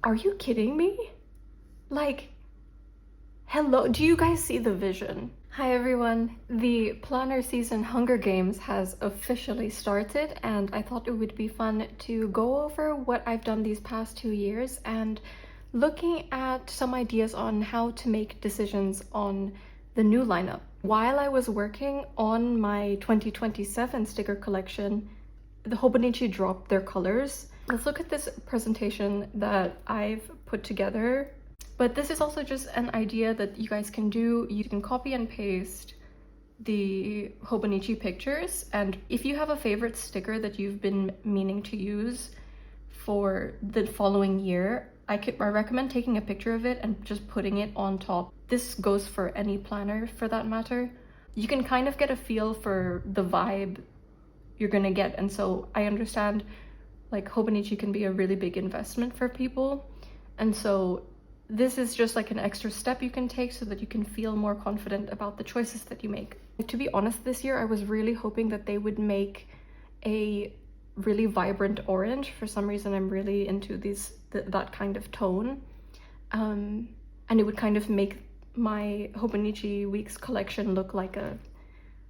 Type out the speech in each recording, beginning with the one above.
Are you kidding me? Like, hello, do you guys see the vision? Hi everyone, the planner season Hunger Games has officially started, and I thought it would be fun to go over what I've done these past 2 years and looking at some ideas on how to make decisions on the new lineup. While I was working on my 2027 sticker collection, the Hobonichi dropped their colors. Let's look at this presentation that I've put together. But this is also just an idea that you guys can do. You can copy and paste the Hobonichi pictures, and if you have a favorite sticker that you've been meaning to use for the following year, I recommend taking a picture of it and just putting it on top. This goes for any planner for that matter. You can kind of get a feel for the vibe you're gonna get, and so I understand like Hobonichi can be a really big investment for people, and so this is just like an extra step you can take so that you can feel more confident about the choices that you make. To be honest, this year I was really hoping that they would make a really vibrant orange. For some reason I'm really into that kind of tone, and it would kind of make my Hobonichi Weeks collection look like a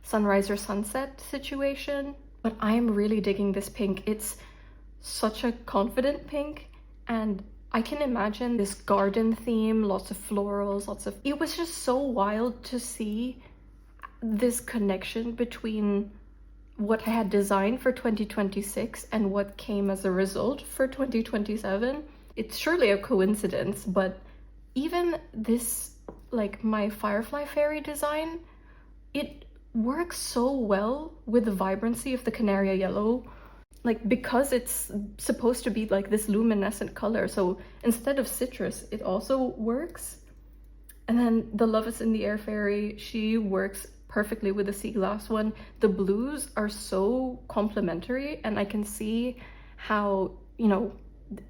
sunrise or sunset situation. But I'm really digging this pink. It's such a confident pink, and I can imagine this garden theme, lots of florals, it was just so wild to see this connection between what I had designed for 2026 and what came as a result for 2027. It's surely a coincidence, but even this, like my Firefly Fairy design, it works so well with the vibrancy of the Canaria Yellow. Like, because it's supposed to be like this luminescent color, so instead of citrus, it also works. And then the Love Is in the Air Fairy, she works perfectly with the sea glass one. The blues are so complementary, and I can see how, you know,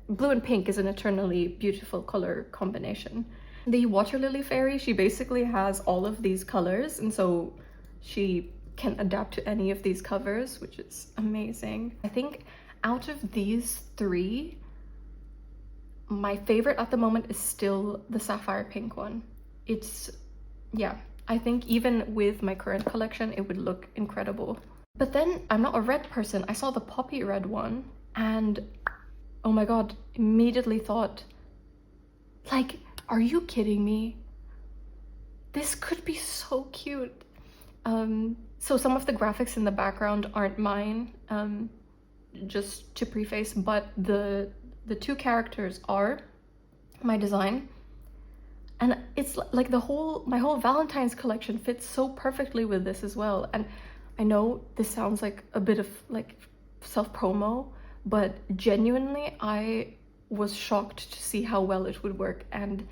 blue and pink is an eternally beautiful color combination. The Water Lily Fairy, she basically has all of these colors, and so she can adapt to any of these covers, which is amazing. I think out of these three, my favorite at the moment is still the sapphire pink one. Yeah, I think even with my current collection, it would look incredible. But then I'm not a red person. I saw the poppy red one and oh my god, immediately thought, like, are you kidding me? This could be so cute. So some of the graphics in the background aren't mine, just to preface, but the two characters are my design. And it's like my whole Valentine's collection fits so perfectly with this as well. And I know this sounds like a bit of like self-promo, but genuinely I was shocked to see how well it would work, and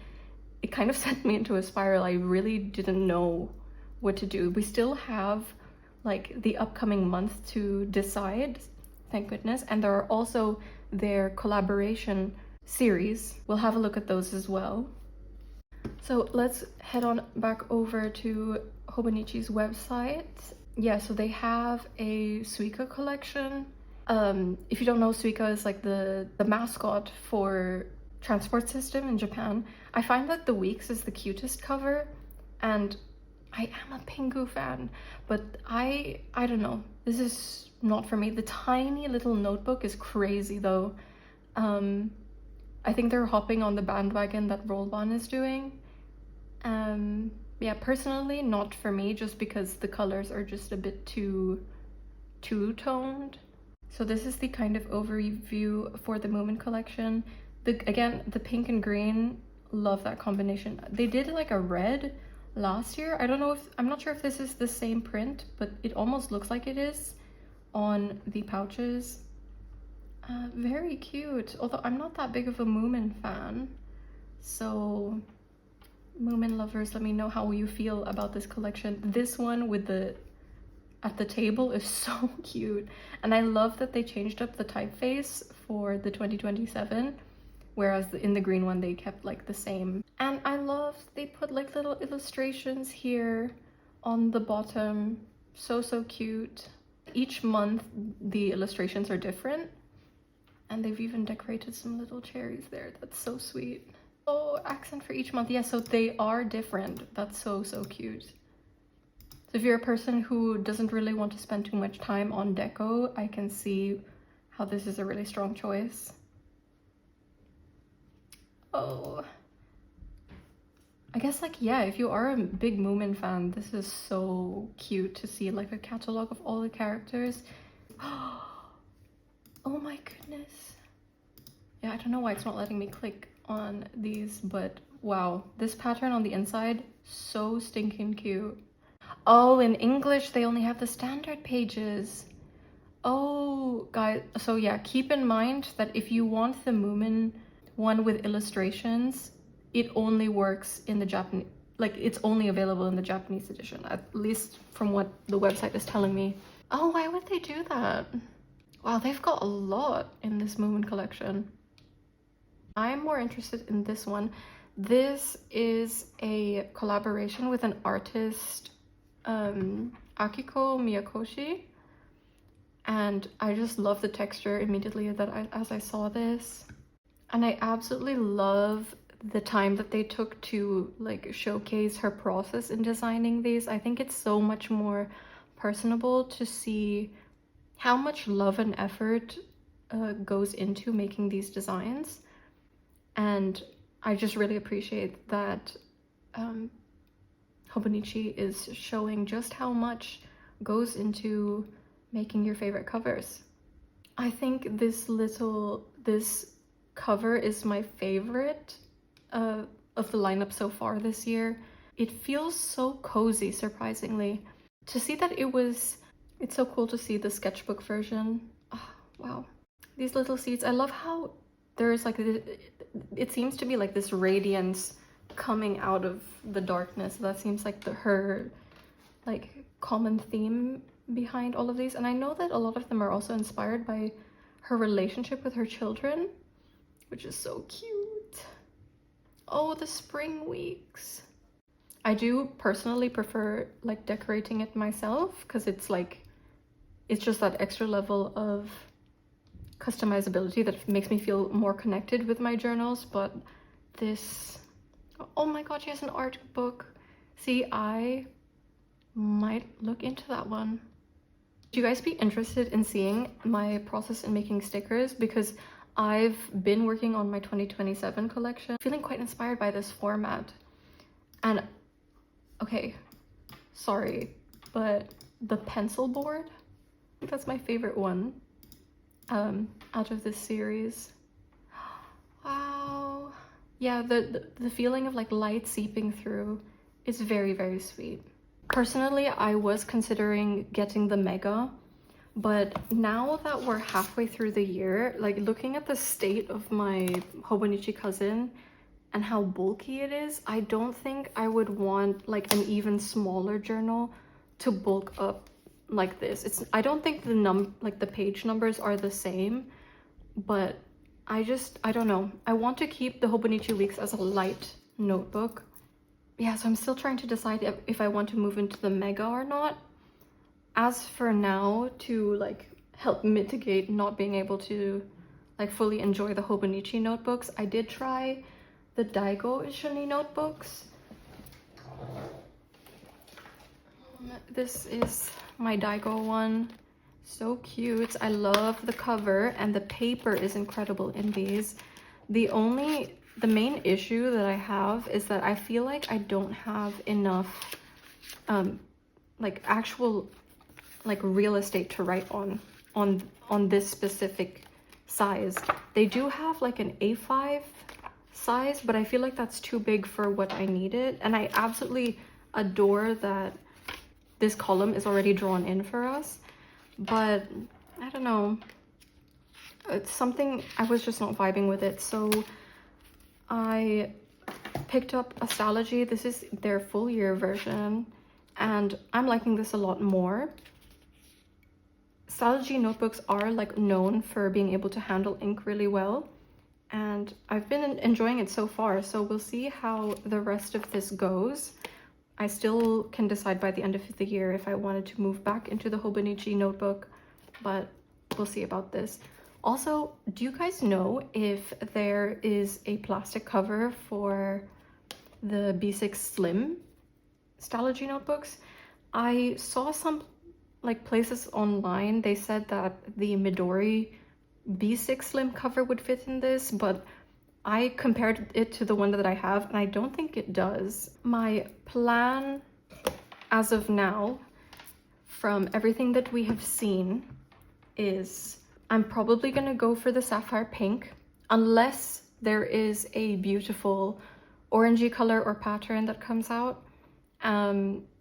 it kind of sent me into a spiral. I really didn't know what to do. We still have like the upcoming month to decide, thank goodness, and there are also their collaboration series. We'll have a look at those as well. So let's head on back over to Hobonichi's website. Yeah, so they have a Suica collection. If you don't know, Suica is like the mascot for transport system in Japan. I find that the Weeks is the cutest cover, and I am a Pingu fan, but I don't know. This is not for me. The tiny little notebook is crazy though. I think they're hopping on the bandwagon that Rollbon is doing. Yeah, personally, not for me, just because the colors are just a bit too two-toned. So this is the kind of overview for the Moomin collection. Again, the pink and green, love that combination. They did like a red last year. I'm not sure if this is the same print, but it almost looks like it is on the pouches. Very cute, although I'm not that big of a Moomin fan. So Moomin lovers, let me know how you feel about this collection. This one with the at the table is so cute, and I love that they changed up the typeface for the 2027, whereas in the green one they kept like the same. And I love they put like little illustrations here on the bottom. So cute. Each month the illustrations are different, And they've even decorated some little cherries there. That's so sweet. Oh, accent for each month. Yeah, so they are different. That's so, so cute. So if you're a person who doesn't really want to spend too much time on deco, I can see how this is a really strong choice. Oh, I guess like, yeah, if you are a big Moomin fan, this is so cute to see like a catalog of all the characters. Oh my goodness. Yeah, I don't know why it's not letting me click on these, but wow, this pattern on the inside, so stinking cute. Oh, in English, they only have the standard pages. Oh, guys, so yeah, keep in mind that if you want the Moomin one with illustrations, it only works in the Japanese, like it's only available in the Japanese edition, at least from what the website is telling me. Oh, why would they do that? Wow, they've got a lot in this Moomin collection. I'm more interested in this one. This is a collaboration with an artist, Akiko Miyakoshi, and I just love the texture immediately as I saw this. And I absolutely love the time that they took to like showcase her process in designing these. I think it's so much more personable to see how much love and effort goes into making these designs. And I just really appreciate that Hobonichi is showing just how much goes into making your favorite covers. I think this cover is my favorite of the lineup so far this year. It feels so cozy, surprisingly. To see that it's so cool to see the sketchbook version. Oh, wow. These little seeds, I love how there's like, it seems to be like this radiance coming out of the darkness. That seems like her like common theme behind all of these. And I know that a lot of them are also inspired by her relationship with her children, which is so cute. Oh, the spring weeks. I do personally prefer like decorating it myself because it's just that extra level of customizability that makes me feel more connected with my journals. But this, oh my god, she has an art book. See, I might look into that one. Would you guys be interested in seeing my process in making stickers? Because I've been working on my 2027 collection, feeling quite inspired by this format. And okay, sorry, but the pencil board, I think that's my favorite one out of this series. Wow. Yeah, the feeling of like light seeping through is very, very sweet. Personally, I was considering getting the Mega, but now that we're halfway through the year, like looking at the state of my Hobonichi cousin and how bulky it is, I don't think I would want like an even smaller journal to bulk up like this. I don't think the page numbers are the same, but I don't know. I want to keep the Hobonichi Weeks as a light notebook. Yeah, so I'm still trying to decide if I want to move into the Mega or not. As for now, to like help mitigate not being able to like fully enjoy the Hobonichi notebooks, I did try the Daigo Ishoni notebooks. This is my Daigo one. So cute. I love the cover, and the paper is incredible in these. The main issue that I have is that I feel like I don't have enough like actual like real estate to write on this specific size. They do have like an A5 size, but I feel like that's too big for what I needed. And I absolutely adore that this column is already drawn in for us, but I don't know, it's something, I was just not vibing with it. So I picked up Astrology. This is their full year version, and I'm liking this a lot more. Astrology notebooks are like known for being able to handle ink really well, and I've been enjoying it so far. So we'll see how the rest of this goes. I still can decide by the end of the year if I wanted to move back into the Hobonichi notebook, but we'll see about this. Also, do you guys know if there is a plastic cover for the B6 Slim Stalogy notebooks? I saw some like places online, they said that the Midori B6 Slim cover would fit in this, but I compared it to the one that I have and I don't think it does. My plan as of now, from everything that we have seen, is I'm probably gonna go for the sapphire pink unless there is a beautiful orangey color or pattern that comes out.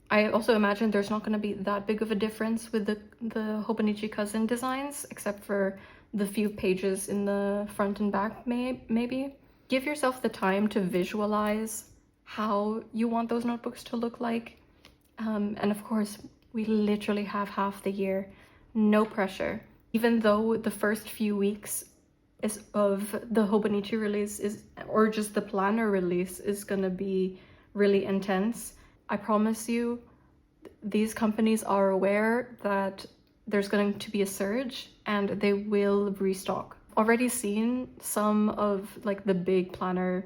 I also imagine there's not going to be that big of a difference with the Hobonichi cousin designs, except for the few pages in the front and back, maybe. Give yourself the time to visualize how you want those notebooks to look like. And of course, we literally have half the year, no pressure. Even though the first few weeks of the Hobonichi release or just the planner release is gonna be really intense, I promise you, these companies are aware that there's going to be a surge and they will restock. Already seen some of like the big planner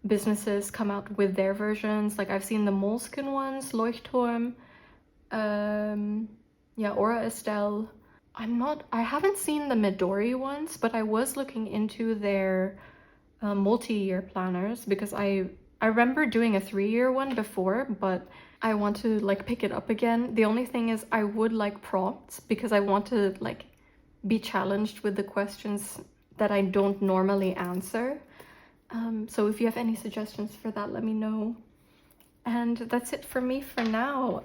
businesses come out with their versions. Like I've seen the Moleskine ones, Leuchturm, Aura Estelle. I haven't seen the Midori ones, but I was looking into their multi-year planners because I remember doing a 3-year one before, but I want to like pick it up again. The only thing is I would like prompts because I want to like be challenged with the questions that I don't normally answer. So if you have any suggestions for that, let me know. And that's it for me for now.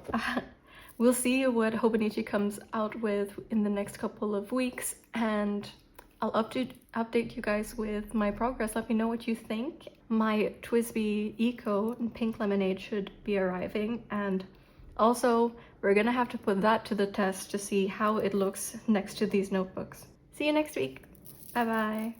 We'll see what Hobonichi comes out with in the next couple of weeks, and I'll update you guys with my progress. Let me know what you think. My Twisby Eco and Pink Lemonade should be arriving, and also we're gonna have to put that to the test to see how it looks next to these notebooks. See you next week. Bye bye.